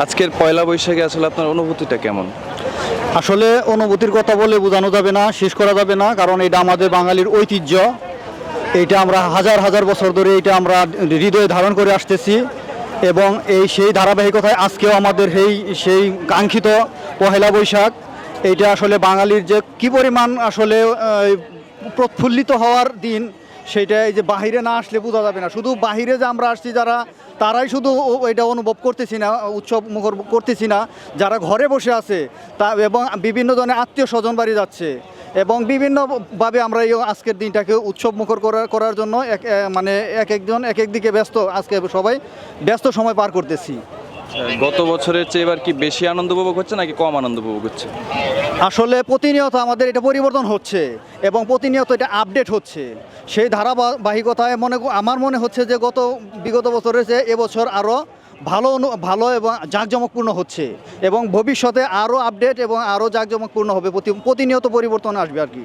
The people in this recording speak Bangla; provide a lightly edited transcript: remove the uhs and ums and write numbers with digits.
আজকের পয়লা বৈশাখে আসলে আপনার অনুভূতিটা কেমন? আসলে অনুভূতির কথা বলে বোঝানো যাবে না, শেষ করা যাবে না, কারণ এটা আমাদের বাঙালির ঐতিহ্য। এইটা আমরা হাজার হাজার বছর ধরে এটা আমরা হৃদয়ে ধারণ করে আসতেছি এবং সেই ধারাবাহিকতায় আজকেও আমাদের সেই কাঙ্ক্ষিত পহেলা বৈশাখ এইটা আসলে বাঙালির যে কী পরিমাণ আসলে প্রফুল্লিত হওয়ার দিন, সেটা এই যে বাহিরে না আসলে বোঝা যাবে না। শুধু বাহিরে যে আমরা আসছি যারা, তারাই শুধু এটা অনুভব করতেছি না, উৎসব মুখর করতেছি না, যারা ঘরে বসে আছে তা এবং বিভিন্ন ধরনের আত্মীয় স্বজন বাড়ি যাচ্ছে এবং বিভিন্নভাবে আমরা এই আজকের দিনটাকে উৎসব মুখর করার জন্য মানে একজন এক এক দিকে ব্যস্ত, আজকে সবাই ব্যস্ত সময় পার করতেছি। গত বছরের চেয়ে এবার কি বেশি আনন্দ উপভোগ হচ্ছে নাকি কম আনন্দ উপভোগ হচ্ছে? আসলে প্রতিনিয়ত আমাদের এটা পরিবর্তন হচ্ছে এবং প্রতিনিয়ত এটা আপডেট হচ্ছে। সেই ধারাবাহিকতায় আমার মনে হচ্ছে যে বিগত বছরের চেয়ে এবছর আরও ভালো এবং জাঁকজমকপূর্ণ হচ্ছে এবং ভবিষ্যতে আরও আপডেট এবং আরও জাঁকজমকপূর্ণ হবে, প্রতিনিয়ত পরিবর্তন আসবে আর কি।